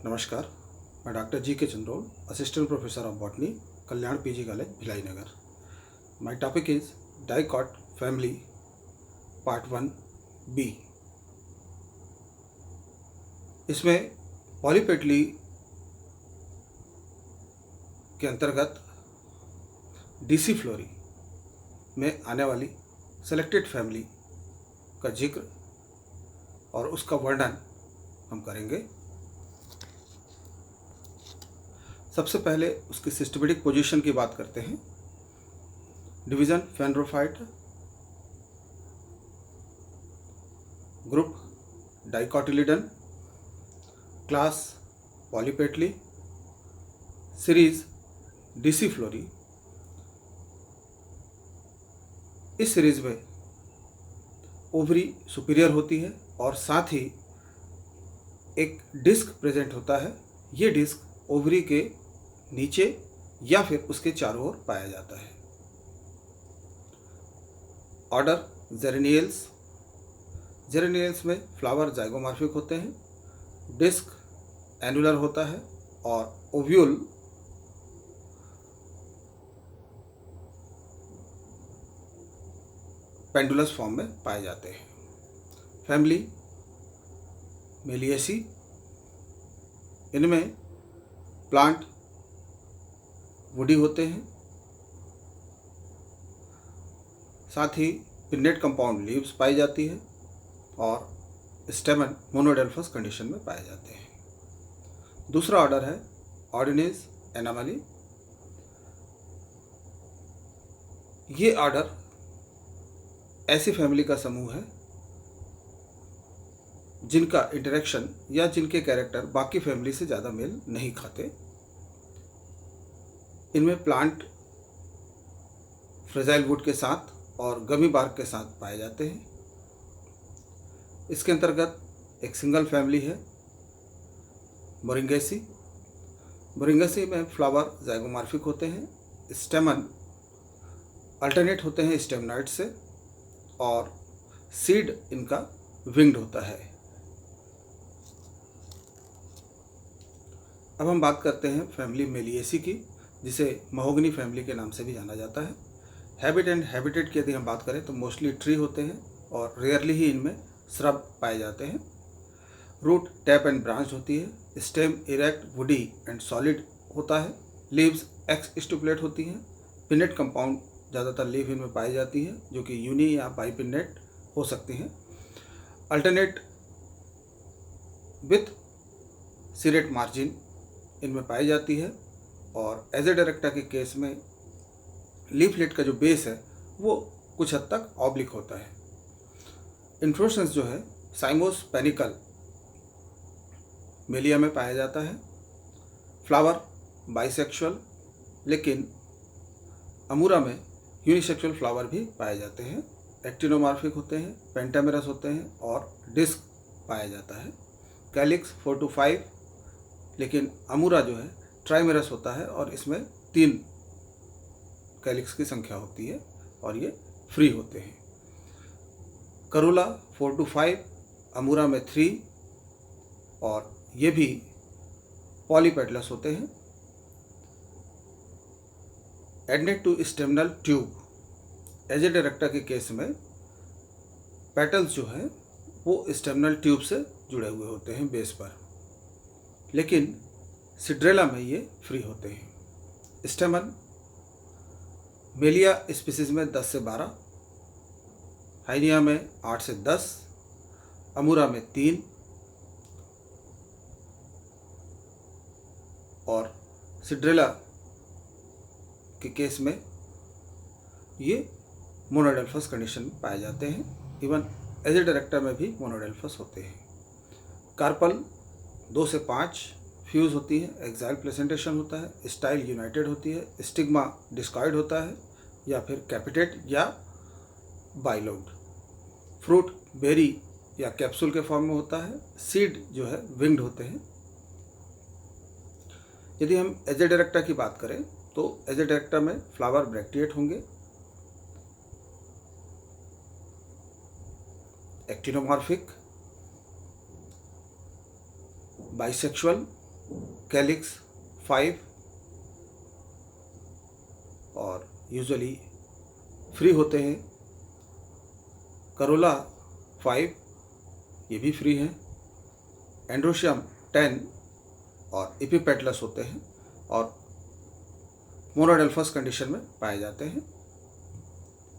नमस्कार, मैं डॉक्टर जी के Chandrol, assistant professor of botany, Kalyan PG college, Bhilai Nagar. My topic is dicot family part 1B। इसमें पॉलीपेटली के अंतर्गत डीसी फ्लोरी में आने वाली सेलेक्टेड फैमिली का जिक्र और उसका वर्णन हम करेंगे। सबसे पहले उसकी सिस्टमेटिक पोजीशन की बात करते हैं। Division phanerophyte, group dicotyledon, class polypetalae, series disciflorae. इस सीरीज में ओवरी सुपीरियर होती है और साथ ही एक डिस्क प्रेजेंट होता है। ये डिस्क ओवरी के नीचे या फिर उसके चारों ओर पाया जाता है। ऑर्डर जेरेनियल्स। जेरेनियल्स में फ्लावर जाइगोमॉर्फिक होते हैं, डिस्क एनुलर होता है और ओव्यूल पेंडुलस फॉर्म में पाए जाते हैं। फैमिली मेलिएसी, इनमें प्लांट वुडी होते हैं, साथ ही पिन्नेट कंपाउंड लीव्स पाई जाती है और स्टेमन मोनोडेल्फस कंडीशन में पाए जाते हैं। दूसरा ऑर्डर है ऑर्डिनेज एनामली। ये ऑर्डर ऐसी फैमिली का समूह है जिनका इंटरेक्शन या जिनके कैरेक्टर बाकी फैमिली से ज़्यादा मेल नहीं खाते। इनमें प्लांट फ्रेजाइल वुड के साथ और गमी बार्क के साथ पाए जाते हैं। इसके अंतर्गत एक सिंगल फैमिली है मोरिंगेसी। मोरिंगेसी में फ्लावर जाइगोमॉर्फिक होते हैं, स्टेमन अल्टरनेट होते हैं स्टेमनाइड से और सीड इनका विंग्ड होता है। अब हम बात करते हैं फैमिली मेलिएसी की, जिसे महोगनी फैमिली के नाम से भी जाना जाता है। हैबिट एंड हैबिटेट की यदि हम बात करें तो मोस्टली ट्री होते हैं और रेयरली ही इनमें श्रब पाए जाते हैं। रूट टैप एंड ब्रांच होती है। Stem erect, woody and solid होता है। लीव्स एक्स स्टिपुलेट होती हैं। पिनेट कंपाउंड ज़्यादातर लीव इनमें पाई जाती है, जो कि यूनी या बाई पिनेट हो सकती हैं। अल्टरनेट विथ सीरेट मार्जिन इनमें पाई जाती है और एजेडेरेक्टा के केस में लीफलेट का जो बेस है वो कुछ हद तक ऑब्लिक होता है। इन्फ्लोरेसेंस जो है साइमोस पेनिकल मेलिया में पाया जाता है। फ्लावर बाइसेक्सुअल, लेकिन अमूरा में यूनिसेक्सुअल फ्लावर भी पाए जाते हैं। एक्टिनोमॉर्फिक होते हैं, पेंटामेरस होते हैं और डिस्क पाया जाता है। कैलिक्स 4 to 5, लेकिन अमूरा जो है ट्राइमेरस होता है और इसमें 3 कैलिक्स की संख्या होती है और ये फ्री होते हैं। करोला 4 to 5, अमूरा में 3 और ये भी पॉलीपेटलस होते हैं। एडनेट टू स्टेमनल ट्यूब, एजेडेरेक्टा के केस में पेटल्स जो है वो स्टेमनल ट्यूब से जुड़े हुए होते हैं बेस पर, लेकिन सिड्रेला में ये फ्री होते हैं। स्टेमन मेलिया स्पीसीज में 10 से 12, हाइनिया में 8 से 10, अमूरा में 3 और सिड्रेला के केस में ये मोनोडेल्फस कंडीशन में पाए जाते हैं। इवन एजेडेरेक्टा में भी मोनोडेल्फस होते हैं। कार्पल 2 से 5 फ्यूज होती है, एक्साइल प्लेसेंटेशन होता है, स्टाइल यूनाइटेड होती है, स्टिग्मा डिस्कॉइड होता है या फिर कैपिटेट या बाइलोड। फ्रूट बेरी या कैप्सूल के फॉर्म में होता है। सीड जो है विंग्ड होते हैं। यदि हम एजेडेरेक्टा की बात करें तो एजेडेरेक्टा में फ्लावर ब्रैक्टिएट होंगे, एक्टिनोमॉर्फिक, बाइसेक्सुअल कैलिक्स 5 और यूजुअली फ्री होते हैं। करोला 5 ये भी फ्री हैं। एंड्रोशियम 10 और एपिपेटलस होते हैं और मोनोडेल्फस कंडीशन में पाए जाते हैं।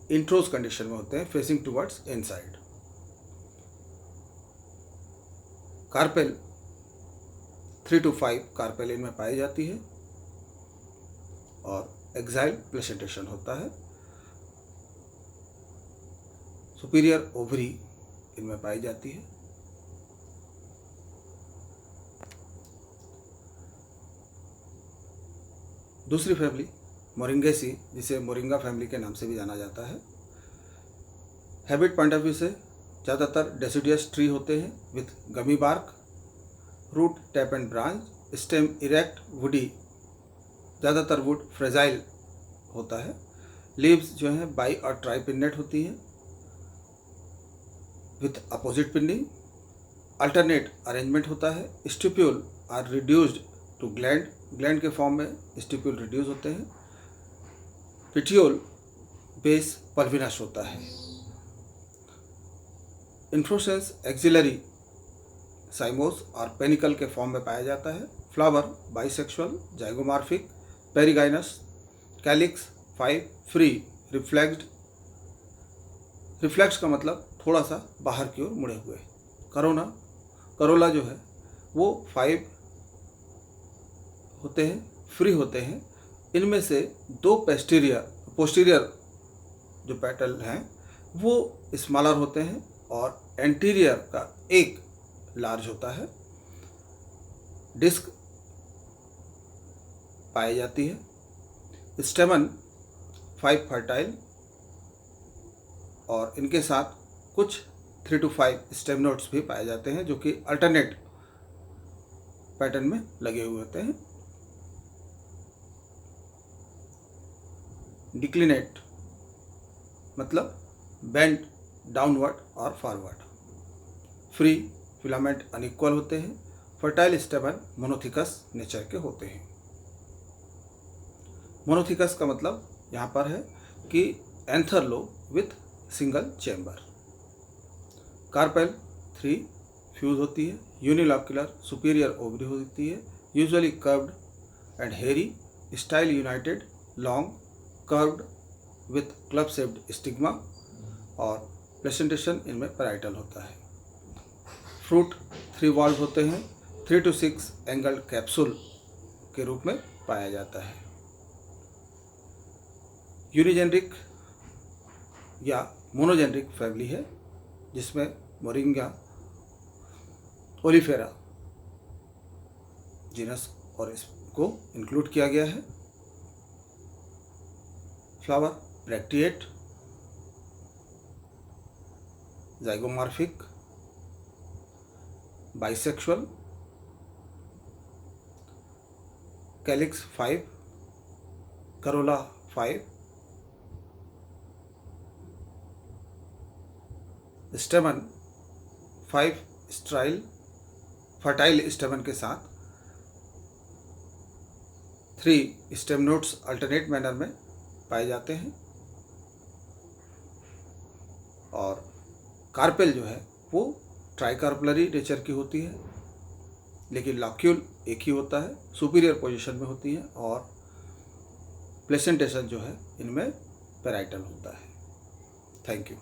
इंट्रोज कंडीशन में होते हैं, facing towards inside. Carpel 3 to 5 carpel इनमें पाई जाती है और एक्साइल प्लेसेंटेशन होता है। सुपीरियर ओवरी इनमें पाई जाती है। दूसरी फैमिली मोरिंगेसी, जिसे मोरिंगा फैमिली के नाम से भी जाना जाता है। हैबिट पॉइंट ऑफ व्यू से ज़्यादातर डेसिडियस ट्री होते हैं with gummy bark, root tap and branch, stem erect, woody, ज़्यादातर वुड फ्रेजाइल होता है। लीव्स जो हैं बाई और ट्राई पिन्नेट होती हैं with opposite pinning. Alternate arrangement होता है। Stipule are reduced to gland, gland के फॉर्म में स्टिप्यूल रिड्यूस होते हैं। पिटियोल बेस पल्विनस होता है। इन्फ्लोरेसेंस एक्सिलरी साइमोस और पेनिकल के फॉर्म में पाया जाता है। Flower bisexual, zygomorphic, perigynous. Calyx 5 free, reflexed. Reflex का मतलब थोड़ा सा बाहर की ओर मुड़े हुए। करोला जो है वो 5 होते हैं, फ्री होते हैं। इनमें से 2 पोस्टीरियर जो पेटल हैं वो स्मॉलर होते हैं और एंटीरियर का एक लार्ज होता है। डिस्क पाई जाती है। स्टेमन 5 फर्टाइल और इनके साथ कुछ 3 to 5 स्टेम नोड्स भी पाए जाते हैं जो कि अल्टरनेट पैटर्न में लगे हुए होते हैं। डिक्लिनेट मतलब बेंड डाउनवर्ड और फॉरवर्ड। फ्री, फिलामेंट अनइक्वल होते हैं। फर्टाइल स्टेमन मोनोथिकस नेचर के होते हैं। मोनोथिकस का मतलब यहाँ पर है कि anther lobe with single chamber. Carpel 3 fuse होती है। यूनिलॉक्युलर सुपीरियर ओवरी होती है, यूजुअली कर्व्ड एंड हेरी, style United, long, curved with club shaped stigma और प्लेसेंटेशन इनमें पैराइटल होता है। फ्रूट 3 वॉल्व होते हैं। 3 to 6 एंगल्ड कैप्सूल के रूप में पाया जाता है। यूनिजेनरिक या मोनोजेनरिक फैमिली है जिसमें मोरिंगा ओलिफेरा जीनस और इसको इंक्लूड किया गया है। Flower bracteate, zygomorphic, bisexual. Calyx 5, Corolla 5, स्टेमन 5 style fertile स्टेमन के साथ 3 स्टेम नोड्स अल्टरनेट मैनर में पाए जाते हैं। और कार्पेल जो है वो ट्राइकार्पलरी नेचर की होती है, लेकिन लॉक्यूल एक ही होता है, सुपीरियर पोजीशन में होती है और प्लेसेंटेशन जो है इनमें पैराइटल होता है। Thank you.